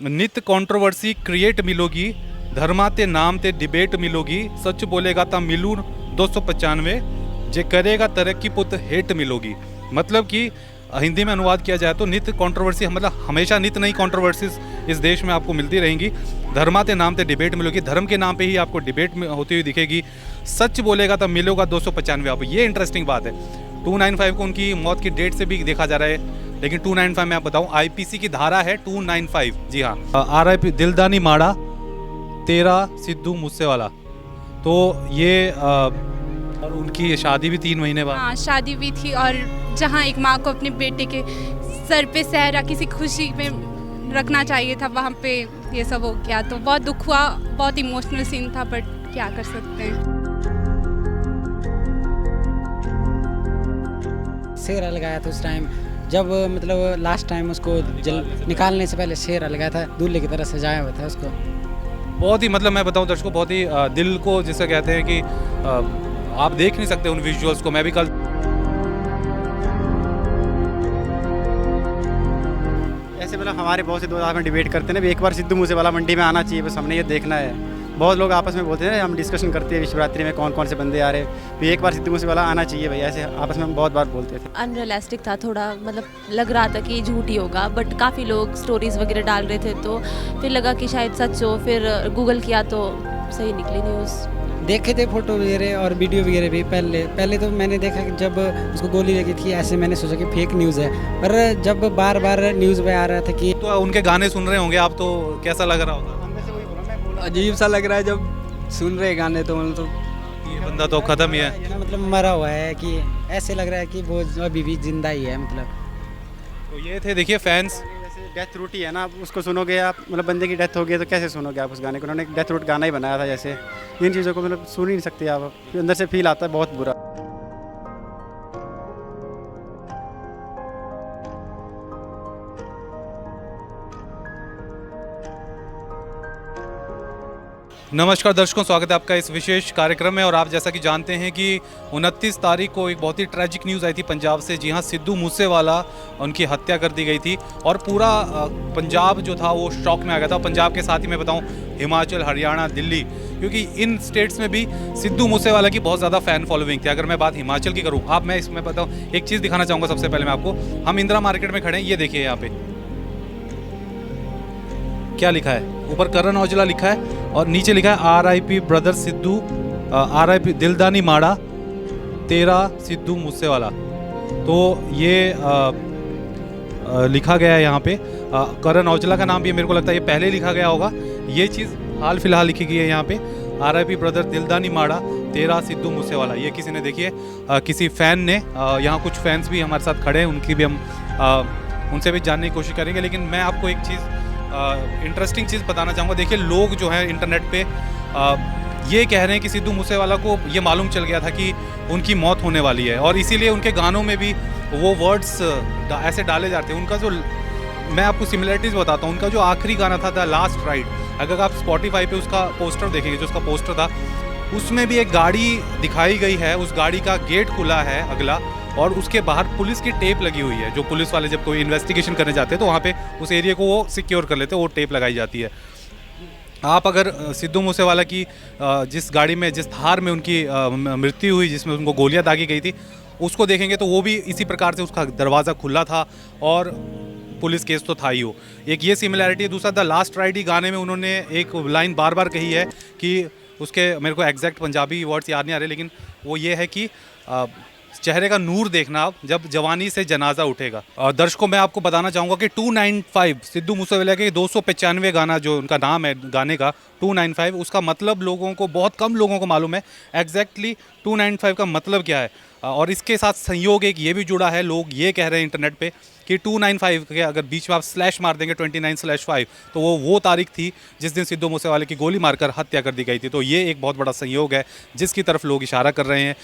नित controversy create मिलोगी, धर्मा ते नाम ते डिबेट मिलोगी, सच बोलेगा ता मिलू 295, जे करेगा तरक्की पुत हेट मिलोगी। मतलब कि हिंदी में अनुवाद किया जाए तो नित कंट्रोवर्सी मतलब हमेशा नित नई कंट्रोवर्सीज इस देश में आपको मिलती रहेंगी। धर्मा ते नाम ते डिबेट मिलोगी, धर्म के नाम पे ही आपको डिबेट में होती हुई दिखेगी। सच बोलेगा तो मिलेगा 295। आप ये इंटरेस्टिंग बात है। 295 को उनकी मौत की डेट से भी देखा जा रहा है, लेकिन 295 में आप बताऊं आईपीसी की धारा है 295। जी हाँ, आरआईपी दिलदानी माड़ा तेरा सिद्धू मूसेवाला। तो ये और उनकी शादी भी 3 महीने बाद। हाँ, शादी भी थी और जहाँ एक माँ को अपने बेटे के सर पे सहरा किसी खुशी में रखना चाहिए था, वहाँ पे ये सब हो गया तो बहुत दुख हुआ। बहुत इमोशनल सीन था, बट क्या कर सकते हैं। शेर लगाया था उस टाइम जब मतलब लास्ट टाइम उसको जल निकालने से पहले शेर लगाया था, दूल्हे की तरह सजाया हुआ था उसको। बहुत ही मतलब मैं बताऊं दर्शकों, बहुत ही दिल को जिसे कहते हैं कि आप देख नहीं सकते उन विजुअल्स को। मैं भी कल ऐसे मतलब हमारे बहुत से दोस्त आपस में डिबेट करते हैं ना, भी एक बार सिद्धू मूसेवाला मंडी में आना चाहिए, बस हमने ये देखना है। बहुत लोग आपस में बोलते हैं, हम डिस्कशन करते हैं शिवरात्रि में कौन कौन से बंदे आ रहे हैं, भी एक बार सिद्धू मूसेवाला आना चाहिए भाई, ऐसे आपस में हम बहुत बार बोलते थे। अनरियलिस्टिक था थोड़ा, मतलब लग रहा था कि झूठ ही होगा, बट काफ़ी लोग स्टोरीज वगैरह डाल रहे थे तो फिर लगा कि शायद सच हो। फिर गूगल किया तो सही निकली न्यूज़। देखे थे फोटो वगैरह और वीडियो वगैरह भी पहले तो मैंने देखा कि जब उसको गोली लगी थी ऐसे मैंने सोचा कि फेक न्यूज़ है, पर जब बार बार न्यूज़ में आ रहा था कि तो उनके गाने सुन रहे होंगे आप, तो कैसा लग रहा होगा? अजीब सा लग रहा है जब सुन रहे गाने तो मतलब ये बंदा तो खत्म ही है। ये ना मतलब मरा हुआ है, कि ऐसे लग रहा है कि वो अभी भी जिंदा ही है मतलब। तो ये थे देखिए फैंस। जैसे डेथ रूट ही है ना, आप उसको सुनोगे आप, मतलब बंदे की डेथ हो गई तो कैसे सुनोगे आप उस गाने को? उन्होंने डेथ रूट गाना ही बनाया था। जैसे इन चीज़ों को मतलब सुन ही नहीं सकते आप, अंदर से फील आता है बहुत बुरा। नमस्कार दर्शकों, स्वागत है आपका इस विशेष कार्यक्रम में। और आप जैसा कि जानते हैं कि 29 तारीख को एक बहुत ही ट्रैजिक न्यूज़ आई थी पंजाब से। जी हाँ, सिद्धू मूसेवाला उनकी हत्या कर दी गई थी और पूरा पंजाब जो था वो शॉक में आ गया था। पंजाब के साथ ही मैं बताऊं हिमाचल, हरियाणा, दिल्ली, क्योंकि इन स्टेट्स में भी सिद्धू मूसेवाला की बहुत ज़्यादा फ़ैन फॉलोइंग थी। अगर मैं बात हिमाचल की करूँ, मैं इसमें बताऊँ एक चीज़ दिखाना चाहूँगा। सबसे पहले मैं आपको, हम इंदिरा मार्केट में खड़े हैं, ये देखिए यहाँ पे क्या लिखा है। ऊपर करण औजला लिखा है और नीचे लिखा है आरआईपी ब्रदर सिद्धू, आरआईपी दिलदानी माड़ा तेरा सिद्धू मूसेवाला। तो ये लिखा गया है यहाँ पे। करण औजला का नाम भी मेरे को लगता है ये पहले लिखा गया होगा। ये चीज़ हाल फिलहाल लिखी गई है यहाँ पे, आरआईपी ब्रदर दिलदानी माड़ा तेरा सिद्धू मूसेवाला। ये किसी ने देखिए किसी फ़ैन ने, यहाँ कुछ फैंस भी हमारे साथ खड़े हैं, उनकी भी हम उनसे भी जानने की कोशिश करेंगे। लेकिन मैं आपको एक चीज़ इंटरेस्टिंग चीज़ बताना चाहूँगा। देखिए लोग जो हैं इंटरनेट पे ये कह रहे हैं कि सिद्धू मूसेवाला को ये मालूम चल गया था कि उनकी मौत होने वाली है और इसीलिए उनके गानों में भी वो वर्ड्स ऐसे डाले जाते हैं। उनका जो, मैं आपको सिमिलरिटीज़ बताता हूँ, उनका जो आखिरी गाना था द लास्ट राइड, अगर आप स्पॉटिफाई पे उसका पोस्टर देखेंगे, जो उसका पोस्टर था, उसमें भी एक गाड़ी दिखाई गई है। उस गाड़ी का गेट खुला है अगला और उसके बाहर पुलिस की टेप लगी हुई है। जो पुलिस वाले जब कोई इन्वेस्टिगेशन करने जाते हैं तो वहाँ पे उस एरिया को वो सिक्योर कर लेते हैं, वो टेप लगाई जाती है। आप अगर सिद्धू मूसेवाला की जिस गाड़ी में, जिस थार में उनकी मृत्यु हुई, जिसमें उनको गोलियां दागी गई थी, उसको देखेंगे तो वो भी इसी प्रकार से उसका दरवाज़ा खुला था और पुलिस केस तो था ही हो। एक ये सिमिलैरिटी है। दूसरा, द लास्ट राइड ही गाने में उन्होंने एक लाइन बार बार कही है कि उसके, मेरे को एग्जैक्ट पंजाबी वर्ड्स याद नहीं आ रहे, लेकिन वो ये है कि चेहरे का नूर देखना आप जब जवानी से जनाजा उठेगा। और दर्शकों, मैं आपको बताना चाहूँगा कि 295 सिद्धू मूसेवाला के 295 गाना जो उनका नाम है गाने का 295, उसका मतलब लोगों को, बहुत कम लोगों को मालूम है एग्जैक्टली 295 का मतलब क्या है। और इसके साथ संयोग एक ये भी जुड़ा है, लोग ये कह रहे हैं इंटरनेट पे कि 295 के अगर बीच में आप स्लैश मार देंगे 29/5 तो वो तारीख थी जिस दिन सिद्धू मूसेवाले की गोली मारकर हत्या कर दी गई थी। तो ये एक बहुत बड़ा संयोग है जिसकी तरफ लोग इशारा कर रहे हैं।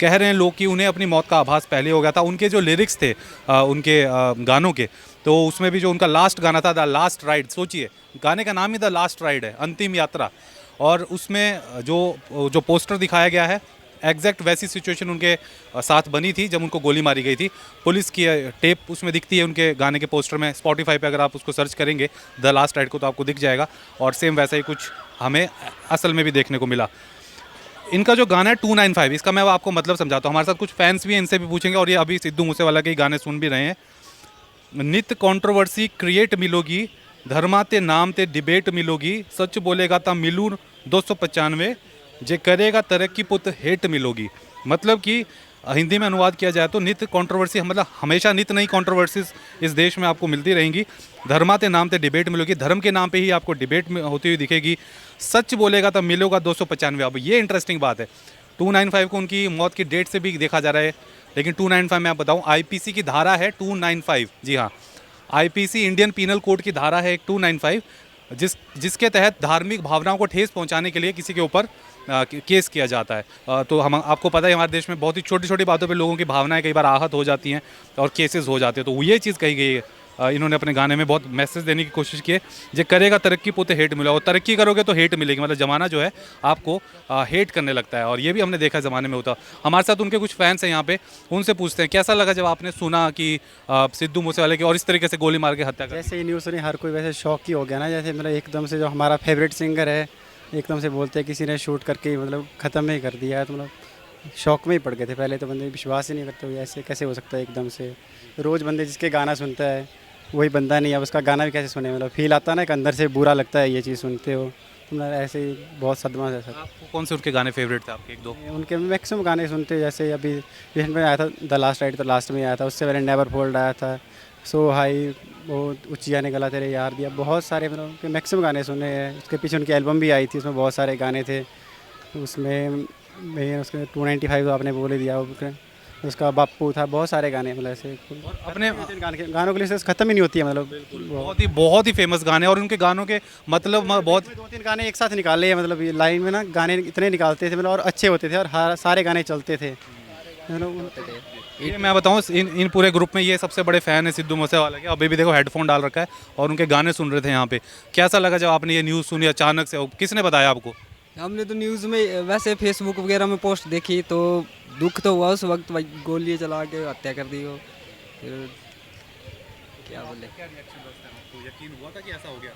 कह रहे हैं लोग कि उन्हें अपनी मौत का आभास पहले हो गया था। उनके जो लिरिक्स थे उनके गानों के, तो उसमें भी जो उनका लास्ट गाना था द लास्ट राइड, सोचिए गाने का नाम ही द लास्ट राइड है, अंतिम यात्रा। और उसमें जो पोस्टर दिखाया गया है एग्जैक्ट वैसी सिचुएशन उनके साथ बनी थी जब उनको गोली मारी गई थी। पुलिस की टेप उसमें दिखती है उनके गाने के पोस्टर में। स्पॉटिफाई पे अगर आप उसको सर्च करेंगे द लास्ट राइड को तो आपको दिख जाएगा, और सेम वैसा ही कुछ हमें असल में भी देखने को मिला। इनका जो गाना है 295, इसका मैं आपको मतलब समझाता हूँ। हमारे साथ कुछ फैंस भी हैं, इनसे भी पूछेंगे, और ये अभी सिद्धू मूसेवाला के ही गाने सुन भी रहे हैं। नित कंट्रोवर्सी क्रिएट मिलोगी, धर्मा ते नाम ते डिबेट मिलोगी, सच बोलेगा ता मिलू 295, जे करेगा तरक्की पुत हेट मिलोगी। मतलब कि हिंदी में अनुवाद किया जाए तो नित कंट्रोवर्सी, मतलब हमेशा नित नई कंट्रोवर्सीज इस देश में आपको मिलती रहेंगी। धर्मा ते नाम ते डिबेट मिलोगी, धर्म के नाम पे ही आपको डिबेट में होती हुई दिखेगी। सच बोलेगा तब मिलेगा 295। अब ये इंटरेस्टिंग बात है, 295 को उनकी मौत की डेट से भी देखा जा रहा है, लेकिन 295 में आप बताऊं आईपीसी की धारा है 295। जी हाँ, आईपीसी इंडियन पीनल कोड की धारा है एक 295, जिसके तहत धार्मिक भावनाओं को ठेस पहुंचाने के लिए किसी के ऊपर केस किया जाता है। तो हम आपको पता है हमारे देश में बहुत ही छोटी छोटी बातों पे लोगों की भावनाएं कई बार आहत हो जाती हैं और केसेस हो जाते हैं। तो ये चीज़ कही गई है। इन्होंने अपने गाने में बहुत मैसेज देने की कोशिश की है, जे करेगा तरक्की पोते हेट मिलेगा, और तरक्की करोगे तो हेट मिलेगी। मतलब ज़माना जो है आपको हेट करने लगता है, और ये भी हमने देखा ज़माने में होता। हमारे साथ उनके कुछ फैंस हैं यहाँ पे, उनसे पूछते हैं कैसा लगा जब आपने सुना कि सिद्धू मूसेवाले की और इस तरीके से गोली मार के हत्या कर। जैसे ये न्यूज़ सुनी हर कोई वैसे शौक ही हो गया ना, जैसे मतलब एकदम से जो हमारा फेवरेट सिंगर है एकदम से बोलते हैं किसी ने शूट करके मतलब ख़त्म ही कर दिया है, तो मतलब शौक में ही पड़ गए थे। पहले तो बंदे विश्वास ही नहीं करते हुए ऐसे कैसे हो सकता है एकदम से। रोज़ बंदे जिसके गाना सुनता है वही बंदा नहीं, अब उसका गाना भी कैसे सुने, मतलब फील आता है ना, एक अंदर से बुरा लगता है ये चीज़ सुनते हो, तो मतलब ऐसे ही बहुत सदमा है सर। आपको कौन से उनके गाने फेवरेट थे आपके? एक दो। उनके मैक्सिमम गाने सुनते, जैसे अभी रिसेंट में आया था द लास्ट राइड, तो लास्ट में आया था, उससे पहले नेवर फोल्ड आया था, सो हाई, बहुत ऊँची आने गला तेरे यार दिया, बहुत सारे मतलब उनके मैक्सिमम गाने सुने हैं। उसके पीछे उनकी एल्बम भी आई थी, उसमें बहुत सारे गाने थे। उसमें मैं उसके 295 तो आपने बोल ही दिया, उसका बापू था, बहुत सारे गाने मतलब ऐसे अपने गानों की लिस्ट ख़त्म ही नहीं होती है, मतलब बहुत ही फेमस गाने, और उनके गानों के मतलब बहुत 2-3 गाने एक साथ निकाले हैं, मतलब ये लाइन में ना गाने इतने निकालते थे मतलब, और अच्छे होते थे, और सारे गाने चलते थे मतलब। ये मैं बताऊं इन पूरे ग्रुप में ये सबसे बड़े फ़ैन है सिद्धू मूसेवाला के। अभी भी देखो हेडफोन डाल रखा है और उनके गाने सुन रहे थे यहाँ पे। कैसा लगा जब आपने ये न्यूज़ सुनी अचानक से? किसने बताया आपको? हमने तो न्यूज़ में वैसे फेसबुक वगैरह में पोस्ट देखी, तो दुख तो हुआ उस वक्त, भाई गोली चला के हत्या कर दी हो, फिर क्या बोले। यकीन हुआ था कि ऐसा हो गया?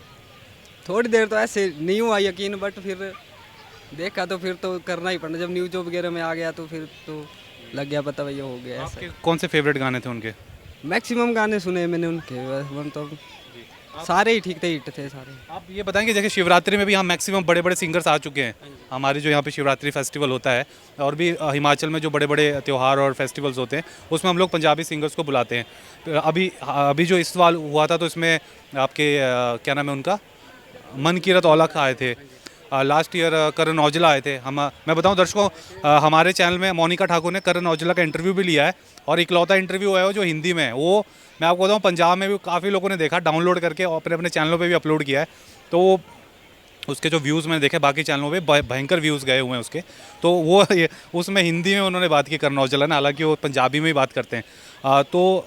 थोड़ी देर तो ऐसे नहीं हुआ यकीन, बट फिर देखा तो फिर तो करना ही पड़ना। जब न्यूज़ वगैरह में आ गया तो फिर तो लग गया पता, भैया हो गया। आपके कौन से फेवरेट गाने थे उनके? मैक्सिमम गाने सुने मैंने उनके, हम तो सारे ही ठीक थे, हिट थे सारे। आप ये बताएंगे जैसे शिवरात्रि में भी यहाँ मैक्सिमम बड़े बड़े सिंगर्स आ चुके हैं। हमारे जो यहाँ पे शिवरात्रि फेस्टिवल होता है, और भी हिमाचल में जो बड़े बड़े त्यौहार और फेस्टिवल्स होते हैं उसमें हम लोग पंजाबी सिंगर्स को बुलाते हैं। तो अभी जो इस साल हुआ था तो इसमें आपके क्या नाम है उनका, मनकीरत औलख आए थे। लास्ट ईयर करण औजला आए थे। मैं बताऊं दर्शकों, हमारे चैनल में मोनिका ठाकुर ने करण औजला का इंटरव्यू भी लिया है, और इकलौता इंटरव्यू है वो जो हिंदी में है। वो मैं आपको बताऊं पंजाब में भी काफ़ी लोगों ने देखा, डाउनलोड करके अपने अपने चैनलों पे भी अपलोड किया है। तो उसके जो व्यूज़ मैंने देखे बाकी चैनलों पे भयंकर व्यूज़ गए हुए हैं उसके। तो वो उसमें हिंदी में उन्होंने बात की करण औजला ने, हालांकि वो पंजाबी में ही बात करते हैं। तो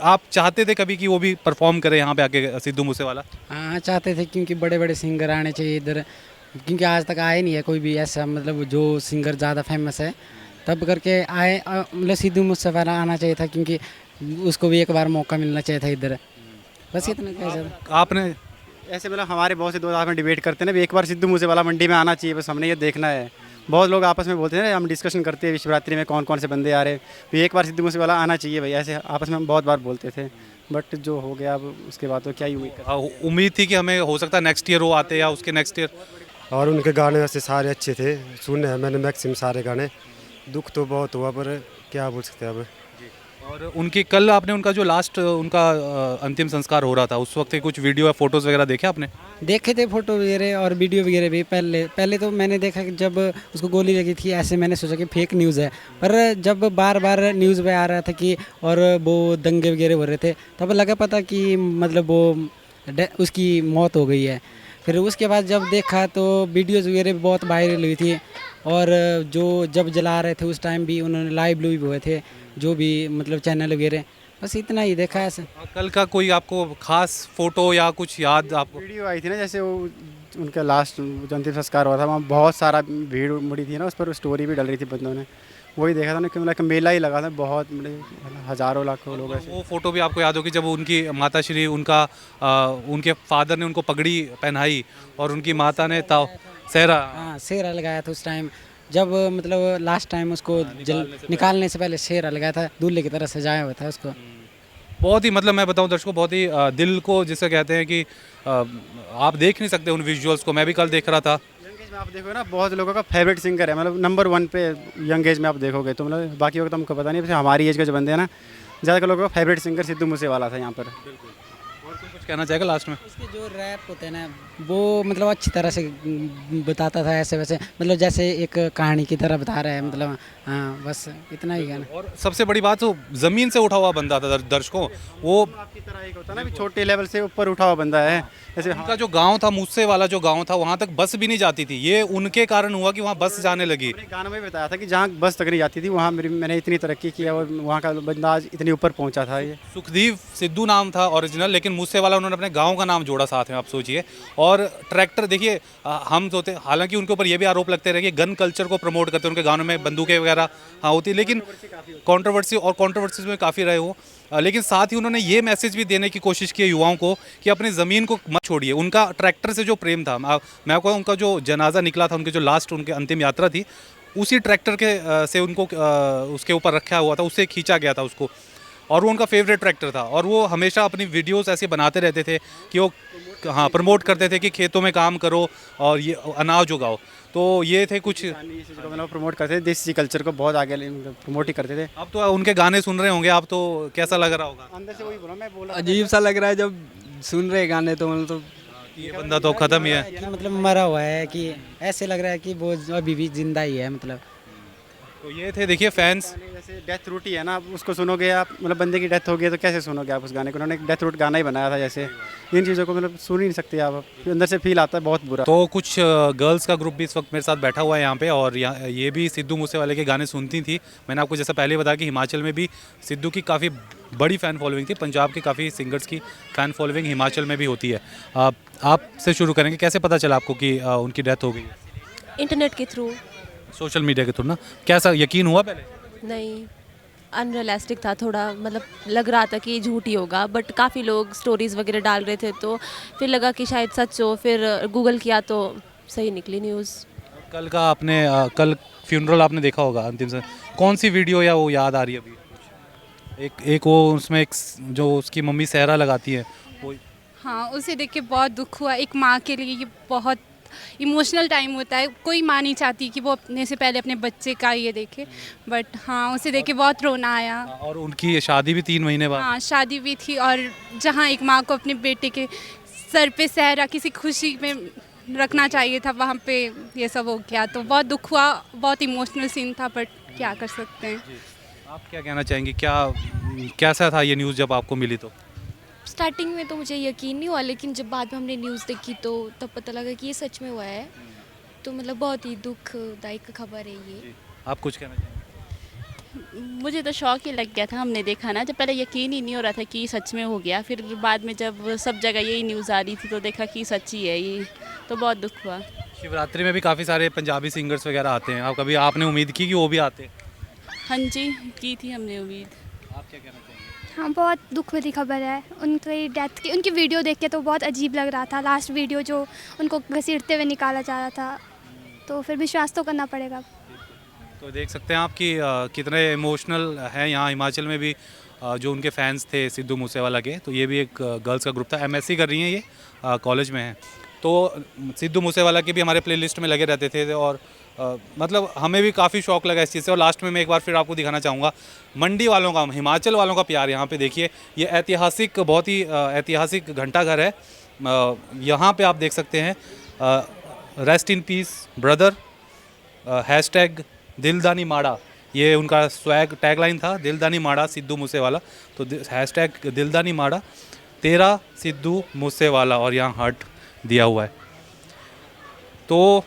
आप चाहते थे कभी कि वो भी परफॉर्म करे यहाँ पे आके सिद्धू मूसेवाला? हाँ चाहते थे, क्योंकि बड़े बड़े सिंगर आने चाहिए इधर, क्योंकि आज तक आए नहीं है कोई भी ऐसा, मतलब जो सिंगर ज़्यादा फेमस है तब करके आए। मतलब सिद्धू मूसेवाला आना चाहिए था, क्योंकि उसको भी एक बार मौका मिलना चाहिए था इधर। बस इतना कैसे आपने ऐसे मतलब हमारे बहुत से दोस्त आपस में डिबेट करते हैं ना, एक बार सिद्धू मूसेवाला मंडी में आना चाहिए, बस हमने ये देखना है। बहुत लोग आपस में बोलते हैं ना, हम डिस्कशन करते हैं शिवरात्रि में कौन कौन से बंदे आ रहे, तो एक बार सिद्धू मूसेवाला आना चाहिए भाई, ऐसे आपस में हम बहुत बार बोलते थे। बट जो हो गया अब उसके बाद तो क्या ही उम्मीद थी कि हमें हो सकता है नेक्स्ट ईयर वो आते या उसके नेक्स्ट ईयर। और उनके गाने वैसे सारे अच्छे थे, सुने हैं मैंने मैक्सिमम सारे गाने। दुख तो बहुत हुआ, पर क्या बोल सकते हैं अब। और उनकी कल आपने उनका जो लास्ट उनका अंतिम संस्कार हो रहा था, उस वक्त के कुछ वीडियो या फोटोज़ वगैरह देखे आपने? देखे थे फोटो वगैरह और वीडियो वगैरह भी। पहले तो मैंने देखा कि जब उसको गोली लगी थी, ऐसे मैंने सोचा कि फेक न्यूज़ है, पर जब बार बार न्यूज़ में आ रहा था कि और वो दंगे वगैरह हो रहे थे, तब लगा पता कि मतलब वो उसकी मौत हो गई है। फिर उसके बाद जब देखा तो वीडियोज़ वगैरह भी बहुत वायरल हुई थी, और जो जब जला रहे थे उस टाइम भी उन्होंने लाइव भी हुए थे जो भी मतलब चैनल वगैरह। बस इतना ही देखा है ऐसे। कल का कोई आपको खास फोटो या कुछ याद आपको? वीडियो आई थी ना, जैसे वो उनका लास्ट जो अंतिम संस्कार हुआ था वहाँ बहुत सारा भीड़ उमड़ी थी ना, उस पर स्टोरी भी डल रही थी बंदों ने, वही देखा था ना कि मतलब मेला ही लगा था, बहुत मतलब हज़ारों लाखों लोग ऐसे। वो फोटो भी आपको याद होगी जब उनकी माता श्री उनके फादर ने उनको पगड़ी पहनाई और उनकी माता ने सेहरा। हाँ सेहरा लगाया था उस टाइम, जब मतलब लास्ट टाइम उसको निकालने से पहले सेहरा लगाया था, दूल्हे की तरह सजाया हुआ था उसको। बहुत ही मतलब मैं बताऊं दर्शकों, बहुत ही दिल को जिसे कहते हैं कि आप देख नहीं सकते उन विजुअल्स को। मैं भी कल देख रहा था। यंग एज में आप देखोगे ना, बहुत लोगों का फेवरेट सिंगर है, मतलब नंबर 1 पे यंग एज में आप देखोगे तो, मतलब बाकी को तो हमको पता नहीं, वैसे हमारी एज के जो बंदे हैं ना, ज़्यादातर लोगों का फेवरेट सिंगर सिद्धू मूसेवाला था यहाँ पर। और कुछ कहना चाहेगा लास्ट में? उसके जो रैप होते हैं ना, वो मतलब अच्छी तरह से बताता था, ऐसे वैसे मतलब जैसे एक कहानी की तरह बता रहा है, मतलब हाँ बस इतना ही गाना। और सबसे बड़ी बात, वो ज़मीन से उठा हुआ बंदा था दर्शकों। वो आपकी तरह एक होता है ना भी छोटे लेवल से ऊपर उठा हुआ बंदा है, जैसे उनका जो गांव था, मूसे वाला जो गांव था, वहाँ तक बस भी नहीं जाती थी। ये उनके कारण हुआ कि वहाँ बस जाने लगी। अपने गानों में बताया था कि जहाँ बस तक नहीं जाती थी वहाँ मैंने इतनी तरक्की की और वहाँ का बंदा आज इतनी ऊपर पहुँचा था। ये सुखदीप सिद्धू नाम था ओरिजिनल, लेकिन मूसे वाला उन्होंने अपने गांव का नाम जोड़ा साथ में, आप सोचिए। और ट्रैक्टर देखिए, हम सोते, हालांकि उनके ऊपर ये भी आरोप लगते रहे कि गन कल्चर को प्रमोट करते हैं, उनके गानों में बंदूकें वगैरह हाँ होती, लेकिन कंट्रोवर्सीज में काफ़ी रहे वो। लेकिन साथ ही उन्होंने ये मैसेज भी देने की कोशिश की है युवाओं को कि अपनी ज़मीन को मत छोड़िए। उनका ट्रैक्टर से जो प्रेम था, मैं आपको उनका जो जनाजा निकला था, उनके जो लास्ट उनके अंतिम यात्रा थी, उसी ट्रैक्टर के से उनको उसके ऊपर रखा हुआ था, उससे खींचा गया था उसको, और वो उनका फेवरेट ट्रैक्टर था। और वो हमेशा अपनी वीडियोस ऐसे बनाते रहते थे कि वो हाँ प्रमोट करते थे कि खेतों में काम करो और ये अनाज उगाओ। तो ये थे कुछ, मतलब प्रमोट करते थे, देसी कल्चर को बहुत आगे प्रमोट ही करते थे। अब तो उनके गाने सुन रहे होंगे आप, तो कैसा लग रहा होगा? अंदर से वही बोला, मैं बोला अजीब सा लग रहा है जब सुन रहे गाने, तो मतलब तो ये बंदा तो खत्म ही है। कि मतलब मरा हुआ है, कि ऐसे लग रहा है कि वो अभी भी जिंदा ही है मतलब। तो ये थे देखिए फैंस। जैसे डेथ रूट ही है ना, उसको सुनोगे आप, मतलब बंदे की डेथ हो गई तो कैसे सुनोगे आप उस गाने को? उन्होंने डेथ रूट गाना ही बनाया था, जैसे इन चीज़ों को मतलब सुन ही नहीं सकते आप, अंदर से फील आता है बहुत बुरा। तो कुछ गर्ल्स का ग्रुप भी इस वक्त मेरे साथ बैठा हुआ है यहाँ पे, और ये भी सिद्धू मूसेवाले के गाने सुनती थी। मैंने आपको जैसा पहले बताया कि हिमाचल में भी सिद्धू की काफ़ी बड़ी फ़ैन फॉलोइंग थी। पंजाब के काफ़ी सिंगर्स की फ़ैन फॉलोइंग हिमाचल में भी होती है। आपसे शुरू करेंगे, कैसे पता चला आपको कि उनकी डेथ हो गई है? इंटरनेट के थ्रू। सोशल मीडिया के थ्रू ना? कैसा यकीन हुआ पहले? नहीं, अनरियलिस्टिक था थोड़ा, मतलब लग रहा था कि ये झूठ ही होगा, बट काफ़ी लोग स्टोरीज़ वगैरह डाल रहे थे, तो फिर लगा कि शायद सच हो, फिर गूगल किया तो सही निकली न्यूज़। कल का आपने कल फ्यूनरल आपने देखा होगा अंतिम से, कौन सी वीडियो या वो याद आ रही है अभी? एक वो उसमें एक जो उसकी मम्मी सेहरा लगाती है वो। हाँ, उसे देख के बहुत दुख हुआ। एक माँ के लिए ये बहुत इमोशनल टाइम होता है। कोई माँ नहीं चाहती कि वो अपने से पहले अपने बच्चे का ये देखे, बट हाँ उसे देख के बहुत रोना आया। और उनकी शादी भी 3 महीने बाद। हाँ शादी भी थी, और जहाँ एक माँ को अपने बेटे के सर पे सेहरा किसी खुशी में रखना चाहिए था, वहाँ पे ये सब हो गया, तो बहुत दुख हुआ। बहुत इमोशनल सीन था, बट क्या कर सकते हैं। आप क्या कहना चाहेंगे, कैसा था ये न्यूज़ जब आपको मिली? तो स्टार्टिंग में तो मुझे यकीन नहीं हुआ, लेकिन जब बाद में हमने न्यूज़ देखी तो तब पता लगा कि ये सच में हुआ है। तो मतलब बहुत ही दुखदायक खबर है ये। आप कुछ कहना चाहेंगे? मुझे तो शौक ही लग गया था, हमने देखा ना, जब पहले यकीन ही नहीं हो रहा था कि सच में हो गया, फिर बाद में जब सब जगह यही न्यूज़ आ रही थी तो देखा कि सच ही है ये, तो बहुत दुख हुआ। शिवरात्रि में भी काफ़ी सारे पंजाबी सिंगर्स वगैरह आते हैं, आप कभी आपने उम्मीद की कि वो भी आते? हाँ जी, की थी हमने उम्मीद। आप क्या कहना चाहेंगे? हाँ, बहुत दुख भरी खबर है उनकी डेथ की। उनकी वीडियो देख के तो बहुत अजीब लग रहा था, लास्ट वीडियो जो उनको घसीटते हुए निकाला जा रहा था, तो फिर विश्वास तो करना पड़ेगा। तो देख सकते हैं आप कि कितने इमोशनल हैं यहाँ हिमाचल में भी जो उनके फैंस थे सिद्धू मूसेवाला के। तो ये भी एक गर्ल्स का ग्रुप था, एमएससी कर रही हैं ये, कॉलेज में हैं। तो सिद्धू मूसेवाला के भी हमारे प्लेलिस्ट में लगे रहते थे, और मतलब हमें भी काफ़ी शौक लगा इस चीज़ से। और लास्ट में मैं एक बार फिर आपको दिखाना चाहूँगा मंडी वालों का, हिमाचल वालों का प्यार। यहाँ पे देखिए, ये ऐतिहासिक, बहुत ही ऐतिहासिक घंटाघर है। यहाँ पे आप देख सकते हैं rest in peace brother, hashtag दिलदानी माड़ा, ये उनका स्वैग टैगलाइन था, दिलदानी माड़ा सिद्धू मूसेवाला। तो हैशटैग दिलदानी माड़ा तेरा सिद्धू मूसेवाला, और यहाँ हार्ट दिया हुआ है। तो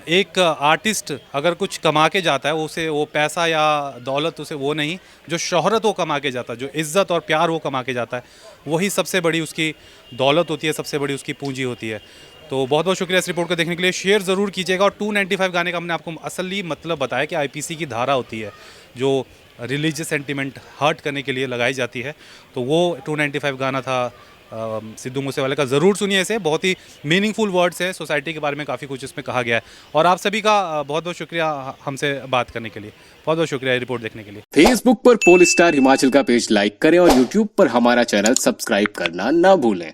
एक आर्टिस्ट अगर कुछ कमा के जाता है, उसे वो पैसा या दौलत उसे वो नहीं, जो शोहरत वो कमा के जाता है, जो इज़्ज़त और प्यार वो कमा के जाता है, वही सबसे बड़ी उसकी दौलत होती है, सबसे बड़ी उसकी पूंजी होती है। तो बहुत बहुत शुक्रिया इस रिपोर्ट को देखने के लिए। शेयर ज़रूर कीजिएगा। और 295 गाने का हमने आपको असली मतलब बताया कि आईपीसी की धारा होती है जो रिलीजियस सेंटिमेंट हर्ट करने के लिए लगाई जाती है, तो वो 295 गाना था सिद्धू मूसेवाले का। ज़रूर सुनिए इसे, बहुत ही मीनिंगफुल वर्ड्स हैं, सोसाइटी के बारे में काफ़ी कुछ इसमें कहा गया है। और आप सभी का बहुत बहुत शुक्रिया हमसे बात करने के लिए, बहुत बहुत शुक्रिया ये रिपोर्ट देखने के लिए। फेसबुक पर पोलस्टार हिमाचल का पेज लाइक करें और यूट्यूब पर हमारा चैनल सब्सक्राइब करना ना भूलें।